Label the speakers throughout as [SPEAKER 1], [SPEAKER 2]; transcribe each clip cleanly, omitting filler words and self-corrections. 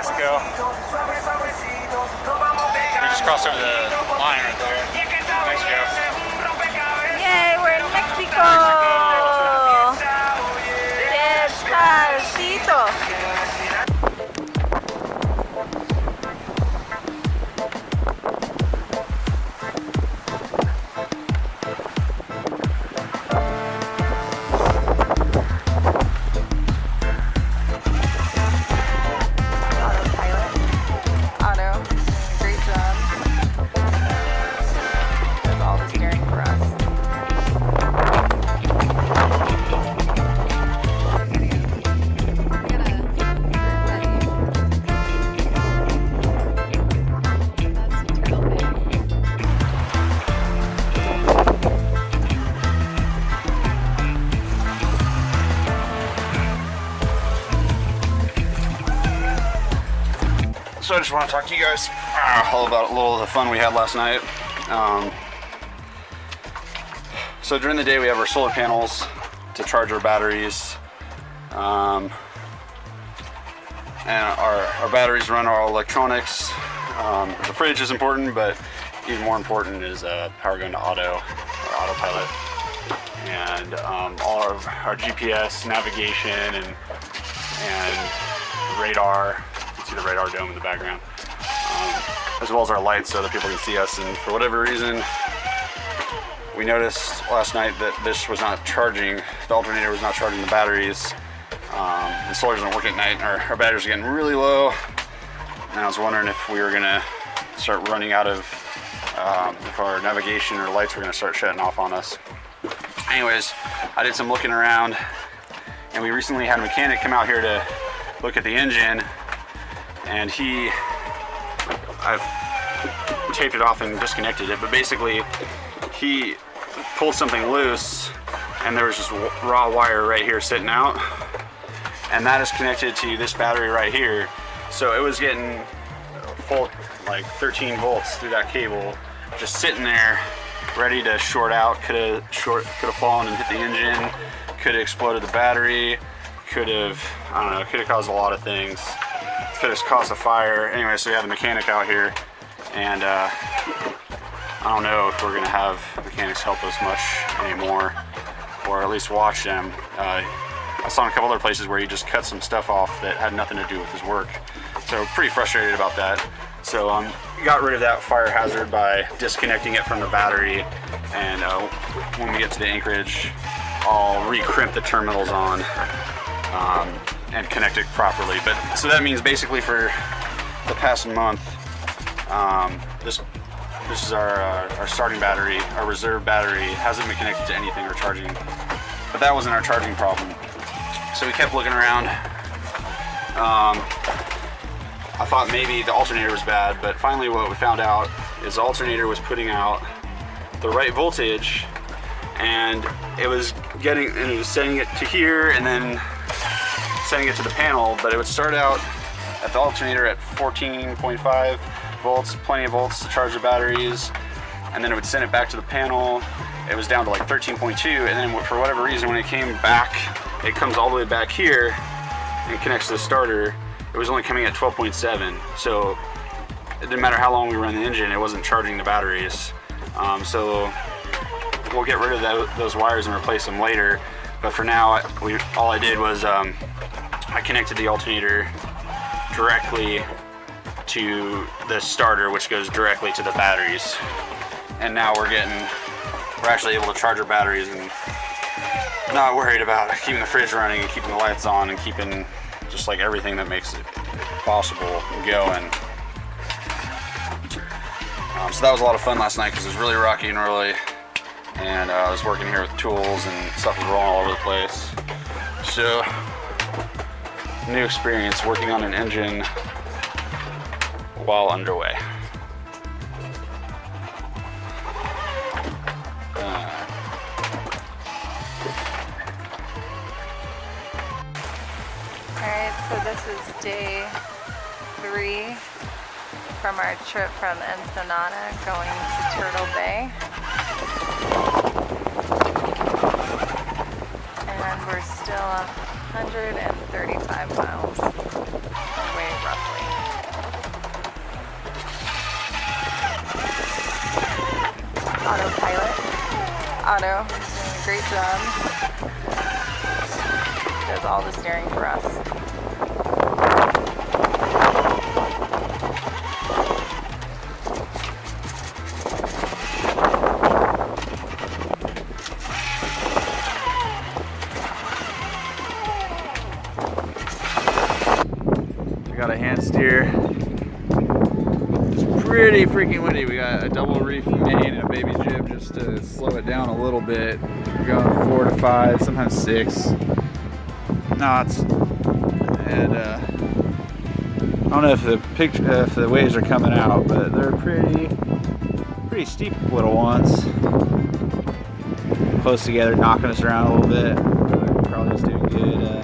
[SPEAKER 1] Mexico. We just crossed over the line right there. Mexico.
[SPEAKER 2] Yay, we're in Mexico! Despacito!
[SPEAKER 3] So I just want to talk to you guys all about a little of the fun we had last night. So during the day we have our solar panels to charge our batteries, and our batteries run our electronics. The fridge is important, but even more important is power going to auto or autopilot, and all of our GPS navigation and radar. See the radar dome in the background, as well as our lights so that people can see us. And for whatever reason, we noticed last night that this was not charging, the alternator was not charging the batteries. The solar doesn't work at night, and our batteries are getting really low. And I was wondering if we were gonna start running out of, if our navigation or lights were gonna start shutting off on us. Anyways, I did some looking around, and we recently had a mechanic come out here to look at the engine. And I've taped it off and disconnected it, but basically he pulled something loose and there was just raw wire right here sitting out, and that is connected to this battery right here. So it was getting full, like 13 volts through that cable, just sitting there ready to short out. Could have fallen and hit the engine, could have exploded the battery, could have, I don't know, could have caused a lot of things. Could have caused a fire. Anyway, so we have the mechanic out here, and I don't know if we're gonna have mechanics help us much anymore, or at least watch them. I saw in a couple other places where he just cut some stuff off that had nothing to do with his work. So pretty frustrated about that. So got rid of that fire hazard by disconnecting it from the battery, and when we get to the anchorage, I'll re-crimp the terminals on. And connect it properly. But so that means basically for the past month, this is our starting battery, our reserve battery. It hasn't been connected to anything or charging, but that wasn't our charging problem. So we kept looking around. I thought maybe the alternator was bad, but finally what we found out is the alternator was putting out the right voltage, and it was setting it to here and then setting it to the panel, but it would start out at the alternator at 14.5 volts, plenty of volts to charge the batteries, and then it would send it back to the panel. It was down to like 13.2, and then for whatever reason, when it came back, it comes all the way back here and connects to the starter. It was only coming at 12.7, so it didn't matter how long we ran the engine, it wasn't charging the batteries. So we'll get rid of those wires and replace them later, but for now, all I did was I connected the alternator directly to the starter, which goes directly to the batteries. And now we're actually able to charge our batteries and not worried about keeping the fridge running and keeping the lights on and keeping just like everything that makes it possible going. So that was a lot of fun last night because it was really rocky and early, and I was working here with tools and stuff was rolling all over the place. So new experience working on an engine while underway.
[SPEAKER 2] Alright, so this is day 3 from our trip from Ensenada going to Turtle Bay. And we're still 135 miles away roughly. autopilot. Otto is doing a great job. Does all the steering for us.
[SPEAKER 4] We got a hand steer. It's pretty freaking windy. We got a double reef main and a baby jib just to slow it down a little bit. We're going 4 to 5, sometimes 6 knots. And I don't know if the waves are coming out, but they're pretty steep little ones. Close together, knocking us around a little bit. Carly's doing good.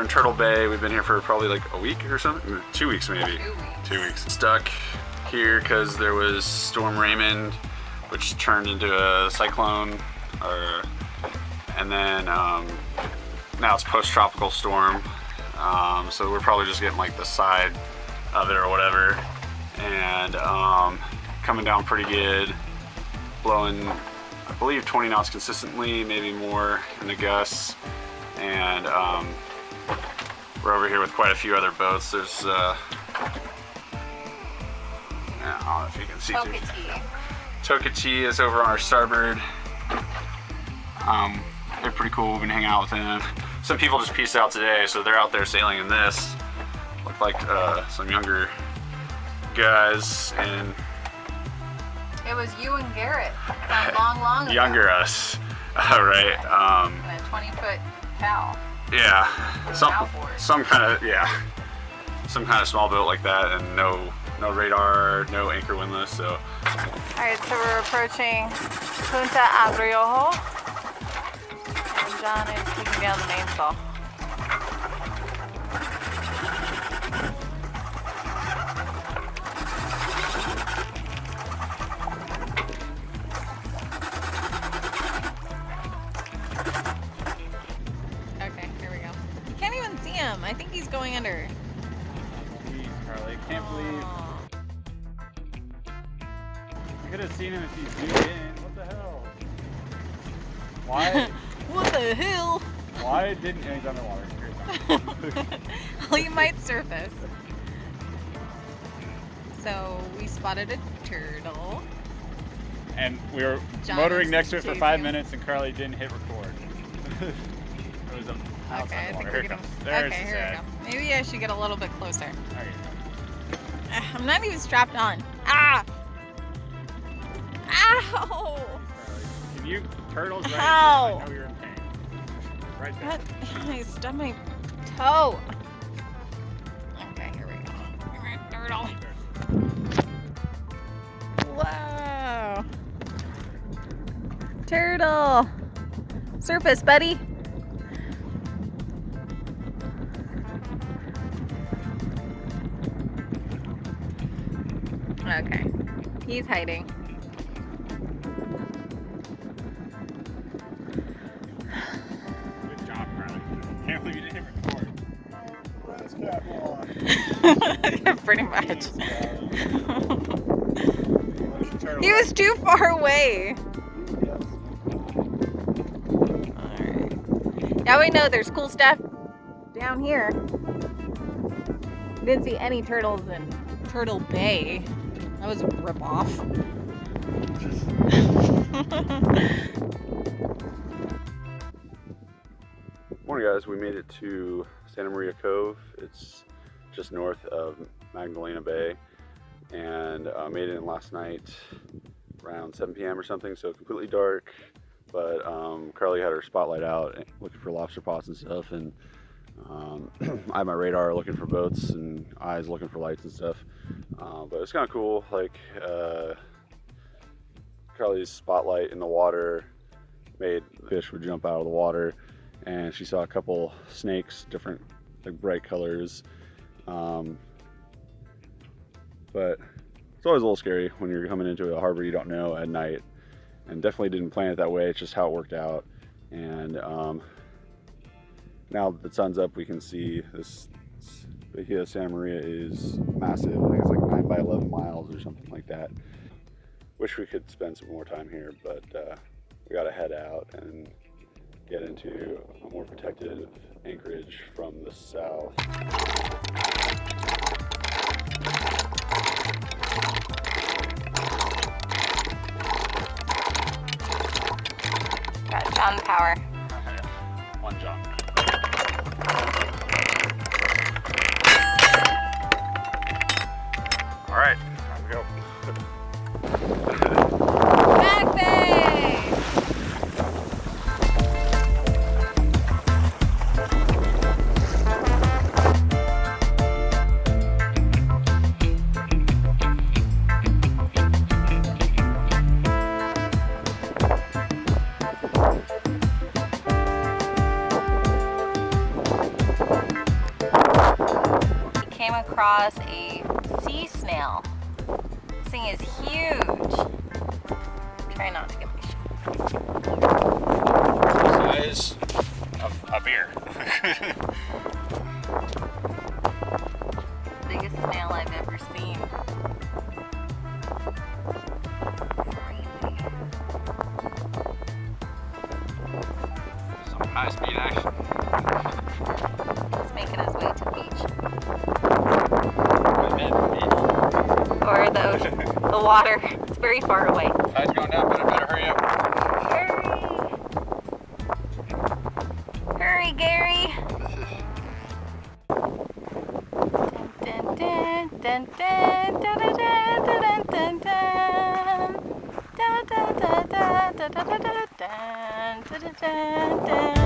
[SPEAKER 4] Turtle Bay. We've been here for probably like a week or something, 2 weeks maybe. 2 weeks. Stuck here because there was Storm Raymond, which turned into a cyclone, and then now it's post-tropical storm. So we're probably just getting like the side of it or whatever, and coming down pretty good, blowing I believe 20 knots consistently, maybe more in the gusts, and we're over here with quite a few other boats. There's, I don't know if you can see. Tule Kate is over on our starboard. They're pretty cool. We've been hanging out with them. Some people just pieced out today, so they're out there sailing in this. Look like some younger guys, and
[SPEAKER 2] it was you and Garrett long ago.
[SPEAKER 3] Younger us, right?
[SPEAKER 2] And a 20-foot cow.
[SPEAKER 3] Yeah, some kind of small boat like that, and no radar, no anchor windlass. So,
[SPEAKER 2] all right, so we're approaching Punta Abriojo, and John is taking down the mainsail. I think he's going under.
[SPEAKER 4] Carly, can't believe. You could have seen him if he zoomed in. What the hell? Why?
[SPEAKER 2] What the hell?
[SPEAKER 4] Why didn't he's underwater?
[SPEAKER 2] Well, he might surface. So we spotted a turtle.
[SPEAKER 4] And we were
[SPEAKER 2] John
[SPEAKER 4] motoring next to it for 5
[SPEAKER 2] chasing.
[SPEAKER 4] minutes, and Carly didn't hit record. It was a
[SPEAKER 2] Okay, I think we're getting.
[SPEAKER 1] There's
[SPEAKER 2] Okay,
[SPEAKER 1] his
[SPEAKER 2] here
[SPEAKER 1] head.
[SPEAKER 2] we go. Maybe I should get a little bit closer.
[SPEAKER 1] There you go.
[SPEAKER 2] I'm not even strapped on. Ah! Ow!
[SPEAKER 1] Can you turtles right
[SPEAKER 2] Ow.
[SPEAKER 1] here? I know you're in pain. Right there.
[SPEAKER 2] What? I stubbed my toe. Okay, here we go. Turtle. Whoa. Turtle. Surface, buddy. Okay. He's hiding.
[SPEAKER 1] Good job, Carly. Can't believe you didn't record.
[SPEAKER 2] Pretty much.
[SPEAKER 1] Turtle.
[SPEAKER 2] He was too far away. Alright. Now we know there's cool stuff down here. Didn't see any turtles in Turtle Bay. That was a ripoff.
[SPEAKER 3] Morning, guys. We made it to Santa Maria Cove. It's just north of Magdalena Bay, and made it in last night around 7 p.m. or something, so completely dark. But Carly had her spotlight out looking for lobster pots and stuff, and I had my radar looking for boats and eyes looking for lights and stuff. But it's kind of cool. Like Carly's spotlight in the water made fish would jump out of the water, and she saw a couple snakes, different like bright colors. But it's always a little scary when you're coming into a harbor you don't know at night, and definitely didn't plan it that way. It's just how it worked out. And now that the sun's up, we can see this Bahia Santa Maria is massive. I think it's like 9 by 11 miles or something like that. Wish we could spend some more time here, but we gotta head out and get into a more protected anchorage from the south.
[SPEAKER 2] Got John power.
[SPEAKER 1] One jump. All right, time to go.
[SPEAKER 2] Back Bay! Came across a sea snail. This thing is huge. Try not to get my
[SPEAKER 1] Size of a beer.
[SPEAKER 2] biggest snail I've ever seen. Crazy.
[SPEAKER 1] Some high speed action.
[SPEAKER 2] He's making his way to the beach.
[SPEAKER 1] Or
[SPEAKER 2] Or the ocean. The water. It's very far away.
[SPEAKER 1] tide's going down, but I better hurry up.
[SPEAKER 2] Hurry, Gary. Dun, dun, dun, dun, dun, dun, dun, dun, dun. Dun, dun, dun, dun, dun, dun, dun, dun, dun, dun, dun.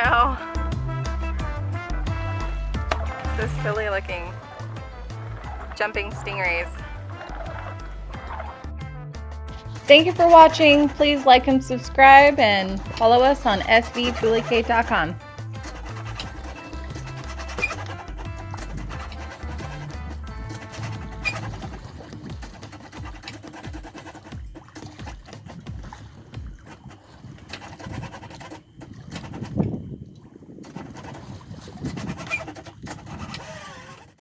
[SPEAKER 2] know. So silly looking. Jumping stingrays. Thank you for watching. Please like and subscribe and follow us on svtulekate.com.